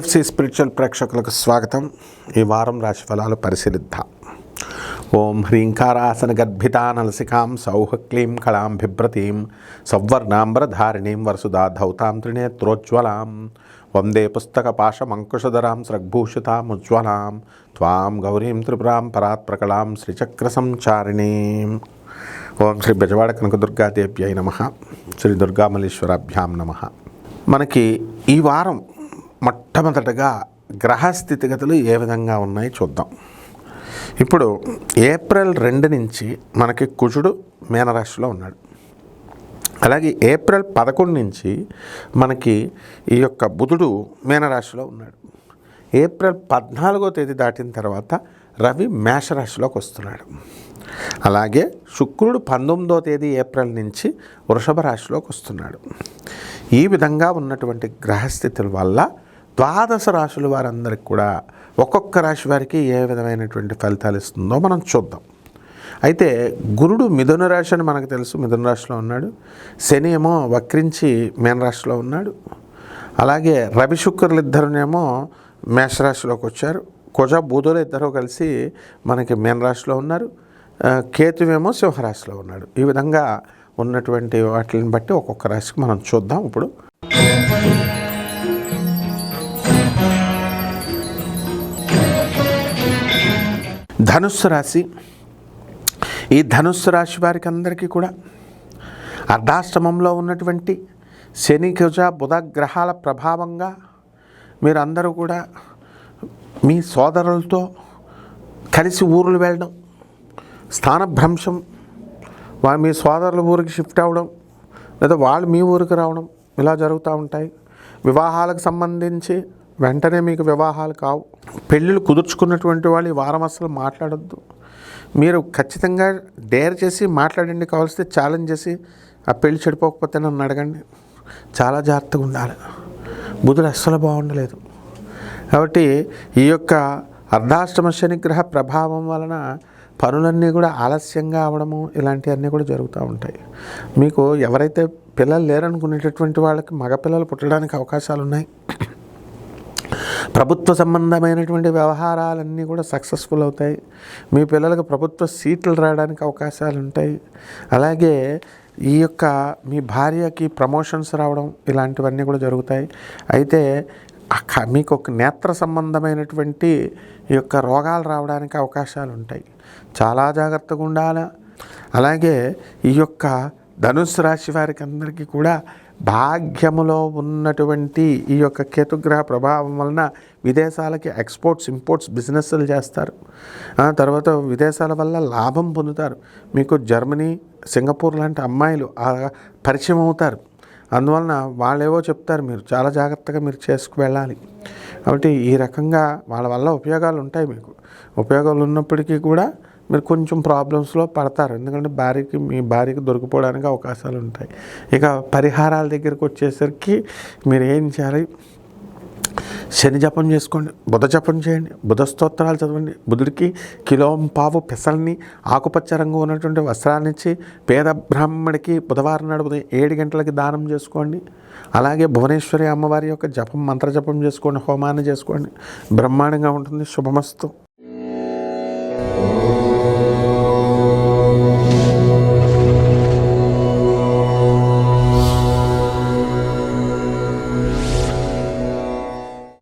TFC spiritual ప్రేక్షకులకు స్వాగతం. ఈ వారం రాశి ఫలాలు పరిశీలిద్దాం. ఓం హ్రీంకారాసన గర్భితా నలసికాం సౌహ క్లీం కళాం బిభ్రతీం సౌవర్ణాంబరధారిణీం వరసుదా ధౌతాం త్రినేత్రోజ్వలాం వందే పుస్తక పాశమంకుశధరాం స్రగ్భూషితాముజ్వలాం త్వాం గౌరీం త్రిపురాం పరాత్ప్రకళాం శ్రీచక్ర సంచారిణీం. ఓం శ్రీ బెజవాడ కనకదుర్గాదేవ్యై నమః. శ్రీ దుర్గామల్లీశ్వరాభ్యాం నమః. మనకి ఈ వారం మొట్టమొదటగా గ్రహ స్థితిగతులు ఏ విధంగా ఉన్నాయి చూద్దాం. ఇప్పుడు ఏప్రిల్ 2 నుంచి మనకి కుజుడు మీనరాశిలో ఉన్నాడు. అలాగే ఏప్రిల్ 11 నుంచి మనకి ఈ యొక్క బుధుడు మీనరాశిలో ఉన్నాడు. ఏప్రిల్ 14వ తేదీ దాటిన తర్వాత రవి మేషరాశిలోకి వస్తున్నాడు. అలాగే శుక్రుడు 19వ తేదీ ఏప్రిల్ నుంచి వృషభ రాశిలోకి వస్తున్నాడు. ఈ విధంగా ఉన్నటువంటి గ్రహస్థితుల వల్ల ద్వాదశ రాశుల వారందరికీ కూడా ఒక్కొక్క రాశి వారికి ఏ విధమైనటువంటి ఫలితాలు ఇస్తుందో మనం చూద్దాం. అయితే గురుడు మిథున రాశి అని మనకు తెలుసు, మిథున రాశిలో ఉన్నాడు. శని ఏమో వక్రించి మీనరాశిలో ఉన్నాడు. అలాగే రవి శుక్రులు ఇద్దరునేమో మేషరాశిలోకి వచ్చారు. కుజ బుధులు ఇద్దరు కలిసి మనకి మీనరాశిలో ఉన్నారు. కేతువేమో సింహరాశిలో ఉన్నాడు. ఈ విధంగా ఉన్నటువంటి వాటిని బట్టి ఒక్కొక్క రాశికి మనం చూద్దాం. ఇప్పుడు ధనుస్సు రాశి. ఈ ధనుస్సు రాశి వారికి అందరికీ కూడా అర్ధాష్టమంలో ఉన్నటువంటి శని కుజ బుధ గ్రహాల ప్రభావంగా మీరందరూ కూడా మీ సోదరులతో కలిసి ఊర్లు వెళ్ళడం, స్థానభ్రంశం, మీ సోదరుల ఊరికి షిఫ్ట్ అవ్వడం, లేదా వాళ్ళు మీ ఊరికి రావడం ఇలా జరుగుతూ ఉంటాయి. వివాహాలకు సంబంధించి వెంటనే మీకు వివాహాలు కావు. పెళ్ళిళ్ళు కుదుర్చుకున్నటువంటి వాళ్ళు ఈ వారం అసలు మాట్లాడొద్దు. మీరు ఖచ్చితంగా డేర్ చేసి మాట్లాడండి, కావాల్సి ఛాలెంజ్ చేసి ఆ పెళ్ళి చెడిపోకపోతే నన్ను అడగండి. చాలా జాగ్రత్తగా ఉండాలి. బుధుడు అస్సలు బాగుండలేదు. కాబట్టి ఈ యొక్క అర్ధాష్టమ శనిగ్రహ ప్రభావం వలన పనులన్నీ కూడా ఆలస్యంగా అవడము ఇలాంటివన్నీ కూడా జరుగుతూ ఉంటాయి. మీకు ఎవరైతే పిల్లలు లేరనుకునేటటువంటి వాళ్ళకి మగపిల్లలు పుట్టడానికి అవకాశాలు ఉన్నాయి. ప్రభుత్వ సంబంధమైనటువంటి వ్యవహారాలన్నీ కూడా సక్సెస్ఫుల్ అవుతాయి. మీ పిల్లలకు ప్రభుత్వ సీట్లు రావడానికి అవకాశాలు ఉంటాయి. అలాగే ఈ యొక్క మీ భార్యకి ప్రమోషన్స్ రావడం ఇలాంటివన్నీ కూడా జరుగుతాయి. అయితే మీకు ఒక నేత్ర సంబంధమైనటువంటి ఈ యొక్క రోగాలు రావడానికి అవకాశాలు ఉంటాయి. చాలా జాగ్రత్తగా ఉండాలి. అలాగే ఈ యొక్క ధనుస్సు రాశి వారికి అందరికీ కూడా భాగ్యములో ఉన్నటువంటి ఈ యొక్క కేతుగ్రహ ప్రభావం వలన విదేశాలకి ఎక్స్పోర్ట్స్ ఇంపోర్ట్స్ బిజినెస్లు చేస్తారు. తర్వాత విదేశాల వల్ల లాభం పొందుతారు. మీకు జర్మనీ సింగపూర్ లాంటి అమ్మాయిలు పరిచయం అవుతారు. అందువలన వాళ్ళేవో చెప్తారు, మీరు చాలా జాగ్రత్తగా మీరు చేసుకు వెళ్ళాలి. కాబట్టి ఈ రకంగా వాళ్ళ వల్ల ఉపయోగాలు ఉంటాయి. మీకు ఉపయోగాలు ఉన్నప్పటికీ కూడా మీరు కొంచెం ప్రాబ్లమ్స్లో పడతారు. ఎందుకంటే మీ భార్యకి దొరికిపోవడానికి అవకాశాలు ఉంటాయి. ఇక పరిహారాల దగ్గరికి వచ్చేసరికి మీరు ఏం చేయాలి? శని జపం చేసుకోండి, బుధ జపం చేయండి, బుధ స్తోత్రాలు చదవండి. బుధుడికి కిలోంపావు పెసల్ని ఆకుపచ్చ రంగు ఉన్నటువంటి వస్త్రాన్ని ఇచ్చి పేద బ్రాహ్మడికి బుధవారం నాడు ఉదయం 7 గంటలకి దానం చేసుకోండి. అలాగే భువనేశ్వరి అమ్మవారి యొక్క జపం మంత్ర జపం చేసుకోండి, హోమాన్ని చేసుకోండి. బ్రహ్మాండంగా ఉంటుంది. శుభమస్తు.